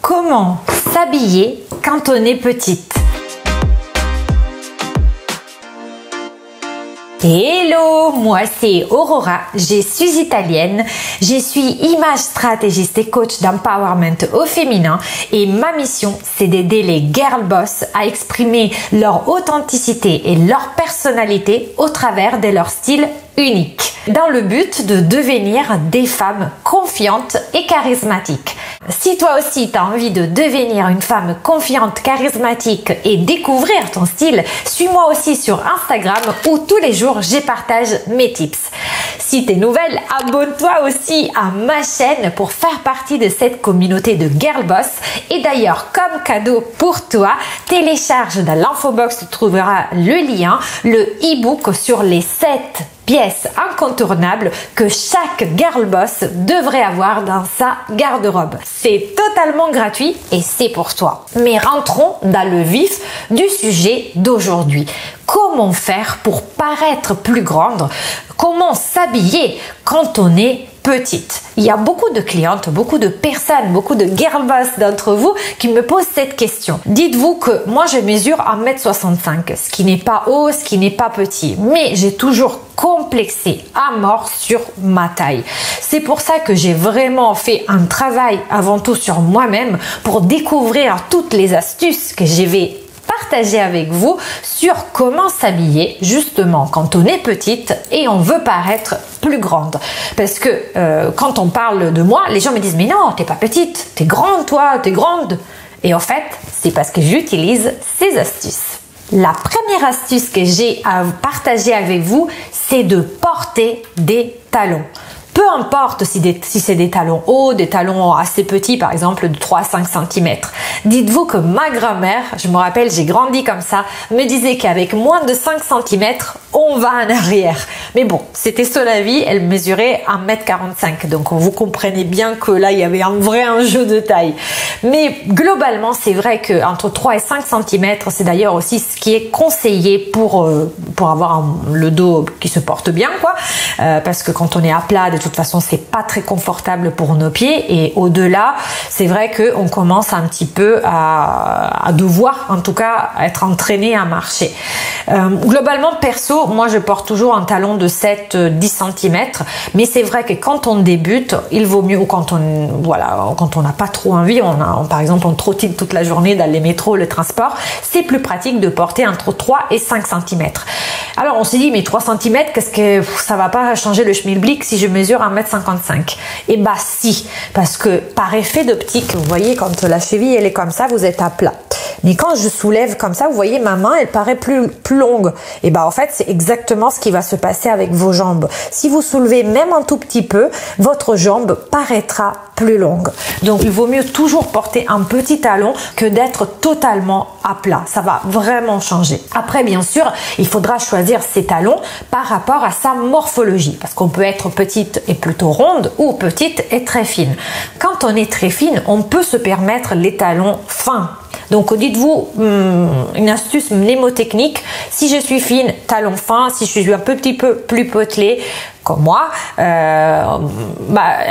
Comment s'habiller quand on est petite? Hello, moi c'est Aurora, je suis italienne, je suis image stratégiste et coach d'empowerment au féminin et ma mission c'est d'aider les girl boss à exprimer leur authenticité et leur personnalité au travers de leur style unique, dans le but de devenir des femmes confiantes et charismatiques. Si toi aussi tu as envie de devenir une femme confiante, charismatique et découvrir ton style, suis-moi aussi sur Instagram où tous les jours je partage mes tips. Si tu es nouvelle, abonne-toi aussi à ma chaîne pour faire partie de cette communauté de girl boss. Et d'ailleurs, comme cadeau pour toi, télécharge dans l'infobox, tu trouveras le lien, le e-book sur les 7 pièces incontournables que chaque girl boss devrait avoir dans sa garde-robe. C'est totalement gratuit et c'est pour toi. Mais rentrons dans le vif du sujet d'aujourd'hui. Comment faire pour paraître plus grande? Comment s'habiller quand on est petite? Il y a beaucoup de clientes, beaucoup de personnes, beaucoup de girl boss d'entre vous qui me posent cette question. Dites-vous que moi je mesure 1m65, ce qui n'est pas haut, ce qui n'est pas petit, mais j'ai toujours complexé à mort sur ma taille. C'est pour ça que j'ai vraiment fait un travail avant tout sur moi-même pour découvrir toutes les astuces que je vais partager avec vous sur comment s'habiller justement quand on est petite et on veut paraître plus grande. Parce que quand on parle de moi, les gens me disent mais non, t'es pas petite, t'es grande toi, t'es grande. Et en fait, c'est parce que j'utilise ces astuces. La première astuce que j'ai à partager avec vous, c'est de porter des talons. Peu importe si c'est des talons hauts, des talons assez petits, par exemple de 3 à 5 cm. Dites-vous que ma grand-mère, je me rappelle, j'ai grandi comme ça, me disait qu'avec moins de 5 cm, on va en arrière. Mais bon, c'était son avis, elle mesurait 1m45. Donc vous comprenez bien que là, il y avait un vrai enjeu de taille. Mais globalement, c'est vrai qu'entre 3 et 5 cm, c'est d'ailleurs aussi ce qui est conseillé pour avoir le dos qui se porte bien, quoi. Parce que quand on est à plat, de toute façon, c'est pas très confortable pour nos pieds. Et au-delà, c'est vrai qu'on commence un petit peu à devoir, en tout cas, être entraîné à marcher. Globalement, perso, moi, je porte toujours un talon de 7-10 cm. Mais c'est vrai que quand on débute, il vaut mieux, ou quand on n'a pas trop envie, par exemple, on trottine toute la journée dans les métros, le transport, c'est plus pratique de porter entre 3 et 5 cm. Alors, on s'est dit, mais 3 cm, qu'est-ce que ça va pas changer le schmilblick si je mesure 1m55? Eh bah si, parce que par effet d'optique, vous voyez, quand la cheville elle est comme ça, vous êtes à plat. Mais quand je soulève comme ça, vous voyez, ma main, elle paraît plus longue. Et bah en fait, c'est exactement ce qui va se passer avec vos jambes. Si vous soulevez même un tout petit peu, votre jambe paraîtra plus longue. Donc, il vaut mieux toujours porter un petit talon que d'être totalement à plat. Ça va vraiment changer. Après, bien sûr, il faudra choisir ses talons par rapport à sa morphologie. Parce qu'on peut être petite et plutôt ronde ou petite et très fine. Quand on est très fine, on peut se permettre les talons fins. Donc dites-vous une astuce mnémotechnique, si je suis fine, talon fin, si je suis un petit peu plus potelée comme moi, à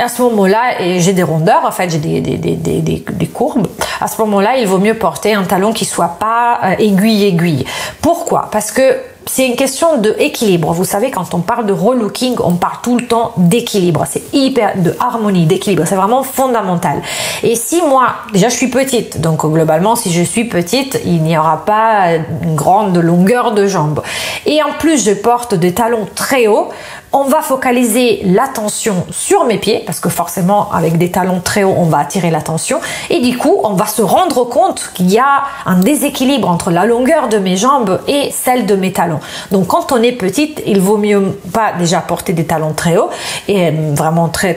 ce moment-là, j'ai des rondeurs, en fait j'ai des courbes, à ce moment-là il vaut mieux porter un talon qui soit pas aiguille. Pourquoi? Parce que c'est une question d'équilibre. Vous savez, quand on parle de relooking, on parle tout le temps d'équilibre. C'est hyper de harmonie, d'équilibre. C'est vraiment fondamental. Et si moi, déjà je suis petite, donc globalement, si je suis petite, il n'y aura pas une grande longueur de jambes. Et en plus, je porte des talons très hauts. On va focaliser l'attention sur mes pieds parce que forcément avec des talons très hauts on va attirer l'attention et du coup on va se rendre compte qu'il y a un déséquilibre entre la longueur de mes jambes et celle de mes talons. Donc quand on est petite, il vaut mieux pas déjà porter des talons très hauts et vraiment très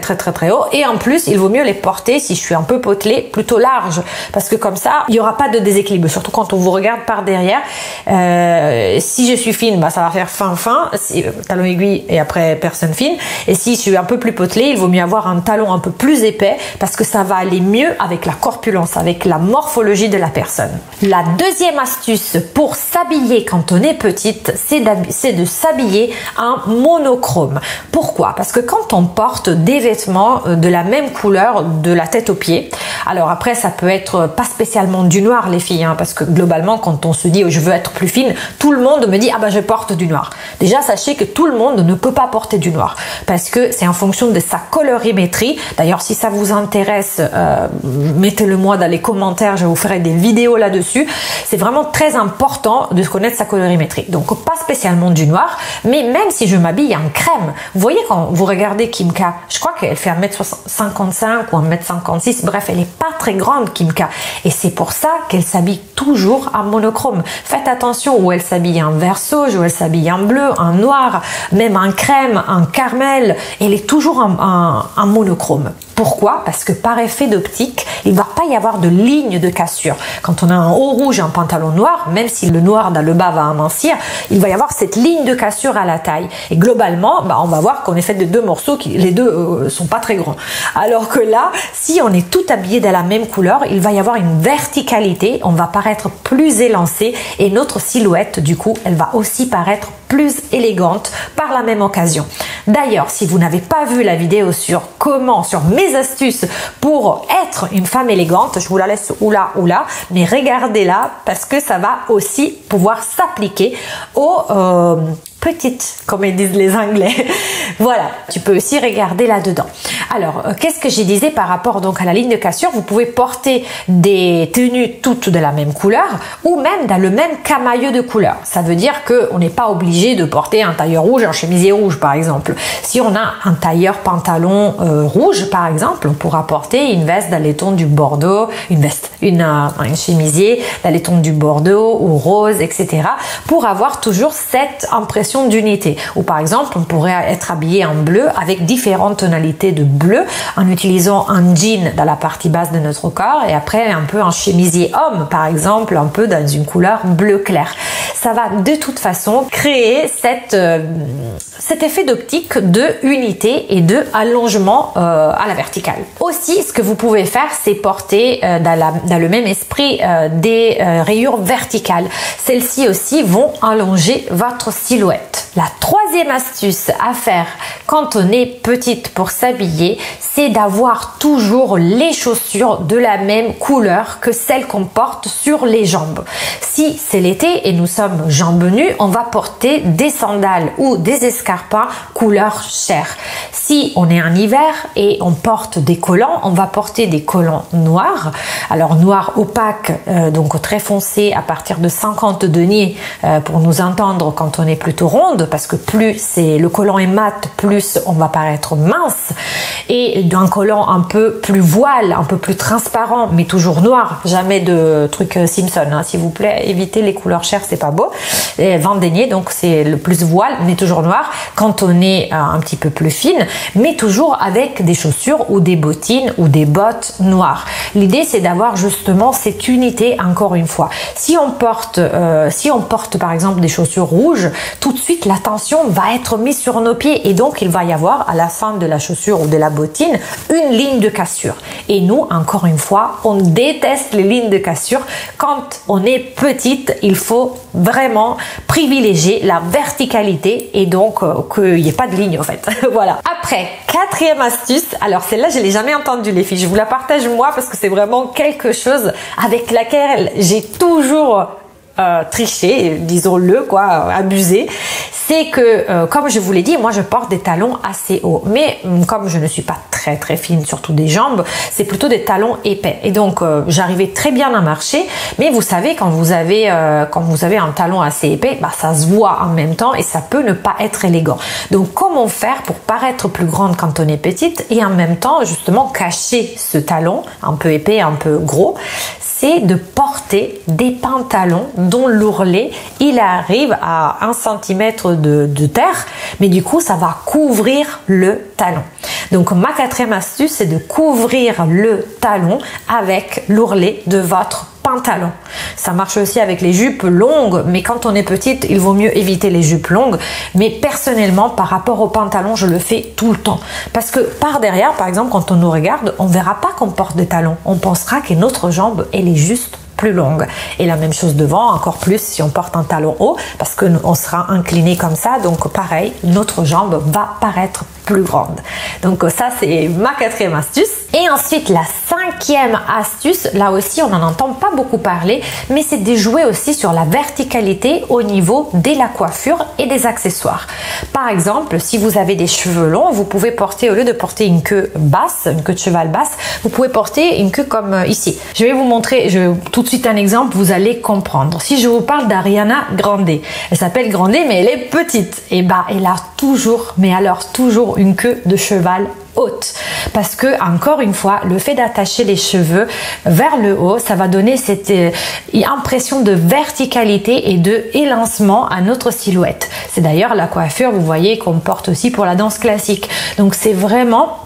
hauts, et en plus il vaut mieux les porter, si je suis un peu potelée, plutôt large parce que comme ça il n'y aura pas de déséquilibre, surtout quand on vous regarde par derrière. Si je suis fine, ça va faire fin, talon aiguille et après très personne fine. Et si je suis un peu plus potelée, il vaut mieux avoir un talon un peu plus épais parce que ça va aller mieux avec la corpulence, avec la morphologie de la personne. La deuxième astuce pour s'habiller quand on est petite, c'est de s'habiller en monochrome. Pourquoi? Parce que quand on porte des vêtements de la même couleur de la tête aux pieds, alors après ça peut être pas spécialement du noir les filles, hein, parce que globalement quand on se dit oh, je veux être plus fine, tout le monde me dit ah ben je porte du noir. Déjà sachez que tout le monde ne peut pas porter du noir parce que c'est en fonction de sa colorimétrie. D'ailleurs si ça vous intéresse, mettez-le moi dans les commentaires, je vous ferai des vidéos là-dessus. C'est vraiment très important de connaître sa colorimétrie. Donc pas spécialement du noir, mais même si je m'habille en crème, vous voyez quand vous regardez Kim K, je crois qu'elle fait 1m55 ou 1m56, bref elle est pas très grande Kim K, et c'est pour ça qu'elle s'habille toujours en monochrome. Faites attention où elle s'habille en vert sauge, où elle s'habille en bleu, en noir, même en crème, en caramel, elle est toujours en monochrome. Pourquoi? Parce que par effet d'optique, il ne va pas y avoir de ligne de cassure. Quand on a un haut rouge et un pantalon noir, même si le noir dans le bas va amincir, il va y avoir cette ligne de cassure à la taille. Et globalement, on va voir qu'on est fait de deux morceaux qui, les deux, sont pas très grands. Alors que là, si on est tout habillé de la même couleur, il va y avoir une verticalité, on va paraître plus élancé et notre silhouette, du coup, elle va aussi paraître plus élégante par la même occasion. D'ailleurs, si vous n'avez pas vu la vidéo sur mes astuces pour être une femme élégante, je vous la laisse ou là, mais regardez-la parce que ça va aussi pouvoir s'appliquer aux petites, comme ils disent les Anglais. Voilà, tu peux aussi regarder là-dedans. Alors, qu'est-ce que je disais par rapport donc à la ligne de cassure? Vous pouvez porter des tenues toutes de la même couleur ou même dans le même camailleux de couleur. Ça veut dire qu'on n'est pas obligé de porter un tailleur rouge et un chemisier rouge, par exemple. Si on a un tailleur pantalon rouge, par exemple, on pourra porter une veste dans les tons du bordeaux, un chemisier dans les tons du bordeaux ou rose, etc. pour avoir toujours cette impression d'unité. Ou par exemple, on pourrait être habillé en bleu avec différentes tonalités de bleu en utilisant un jean dans la partie basse de notre corps et après un peu un chemisier homme, par exemple, un peu dans une couleur bleu clair. Ça va de toute façon créer cet effet d'optique de unité et de allongement à la verticale. Aussi, ce que vous pouvez faire, c'est porter dans le même esprit des rayures verticales. Celles-ci aussi vont allonger votre silhouette. La troisième astuce à faire quand on est petite pour s'habiller, c'est d'avoir toujours les chaussures de la même couleur que celles qu'on porte sur les jambes. Si c'est l'été et nous sommes jambes nues, on va porter des sandales ou des escarpins couleur chair. Si on est en hiver et on porte des collants, on va porter des collants noirs. Alors noir opaque, donc très foncé à partir de 50 deniers pour nous entendre quand on est plutôt ronde, parce que plus le collant est mat, plus on va paraître mince. Et d'un collant un peu plus voile, un peu plus transparent, mais toujours noir, jamais de truc Simpson, hein, s'il vous plaît, évitez les couleurs chères, c'est pas beau. Et 20 deniers, donc c'est le plus voile, mais toujours noir. Quand on est un petit peu plus fine, mais toujours avec des chaussures ou des bottines ou des bottes noires. L'idée, c'est d'avoir justement cette unité, encore une fois. Si on porte par exemple des chaussures rouges, tout de suite l'attention va être mise sur nos pieds et donc il va y avoir à la fin de la chaussure ou de la bottine une ligne de cassure. Et nous, encore une fois, on déteste les lignes de cassure. Quand on est petite, il faut vraiment privilégier la verticalité et donc qu'il n'y ait pas de ligne en fait. Voilà. Après, quatrième astuce, alors celle-là je l'ai jamais entendue les filles, je vous la partage moi parce que c'est vraiment quelque chose avec laquelle j'ai toujours triché, disons-le quoi, abusé. C'est que, comme je vous l'ai dit, moi je porte des talons assez hauts, mais comme je ne suis pas très fine, surtout des jambes, c'est plutôt des talons épais. Et donc j'arrivais très bien à marcher, mais vous savez quand vous avez un talon assez épais, ça se voit en même temps et ça peut ne pas être élégant. Donc comment faire pour paraître plus grande quand on est petite et en même temps justement cacher ce talon un peu épais, un peu gros? C'est de porter des pantalons dont l'ourlet il arrive à 1 cm de terre, mais du coup ça va couvrir le talon. Donc ma quatrième astuce, c'est de couvrir le talon avec l'ourlet de votre pantalon. Ça marche aussi avec les jupes longues, mais quand on est petite, il vaut mieux éviter les jupes longues. Mais personnellement, par rapport au pantalon, je le fais tout le temps. Parce que par derrière, par exemple, quand on nous regarde, on verra pas qu'on porte des talons. On pensera que notre jambe, elle est juste plus longue. Et la même chose devant, encore plus si on porte un talon haut, parce qu'on sera incliné comme ça. Donc pareil, notre jambe va paraître plus grande. Donc ça, c'est ma 4e astuce. Et ensuite, la 5e astuce, là aussi, on n'en entend pas beaucoup parler, mais c'est de jouer aussi sur la verticalité au niveau de la coiffure et des accessoires. Par exemple, si vous avez des cheveux longs, vous pouvez porter, au lieu de porter une queue basse, une queue de cheval basse, vous pouvez porter une queue comme ici. Je vais vous montrer tout de suite un exemple, vous allez comprendre. Si je vous parle d'Ariana Grande, elle s'appelle Grande, mais elle est petite. Et bah, elle a toujours, mais alors toujours une queue de cheval haute, parce que encore une fois, le fait d'attacher les cheveux vers le haut, ça va donner cette impression de verticalité et de élancement à notre silhouette. C'est d'ailleurs la coiffure, vous voyez, qu'on porte aussi pour la danse classique. Donc c'est vraiment,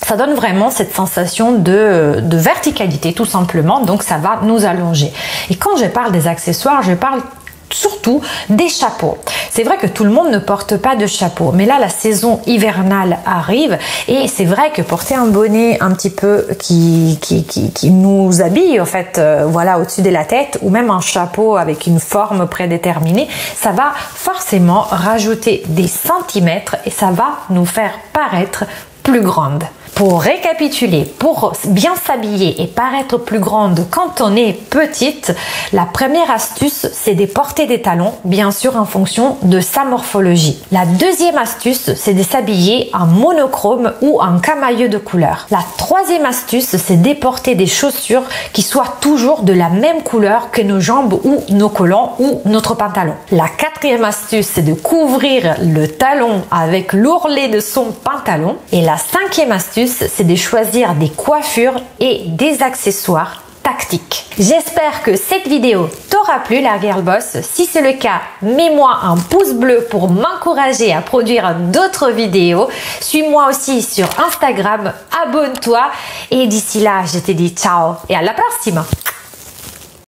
ça donne vraiment cette sensation de verticalité tout simplement, donc ça va nous allonger. Et quand je parle des accessoires, je parle surtout des chapeaux. C'est vrai que tout le monde ne porte pas de chapeau, mais là la saison hivernale arrive et c'est vrai que porter un bonnet un petit peu qui nous habille en fait, voilà, au-dessus de la tête, ou même un chapeau avec une forme prédéterminée, ça va forcément rajouter des centimètres et ça va nous faire paraître plus grande. Pour récapituler, pour bien s'habiller et paraître plus grande quand on est petite, la première astuce, c'est de porter des talons, bien sûr en fonction de sa morphologie. La deuxième astuce, c'est de s'habiller en monochrome ou en camailleux de couleur. La troisième astuce, c'est de porter des chaussures qui soient toujours de la même couleur que nos jambes ou nos collants ou notre pantalon. La quatrième astuce, c'est de couvrir le talon avec l'ourlet de son pantalon. Et la cinquième astuce, c'est de choisir des coiffures et des accessoires tactiques. J'espère que cette vidéo t'aura plu, la Girl Boss. Si c'est le cas, mets-moi un pouce bleu pour m'encourager à produire d'autres vidéos. Suis-moi aussi sur Instagram, abonne-toi. Et d'ici là, je te dis ciao et à la prochaine.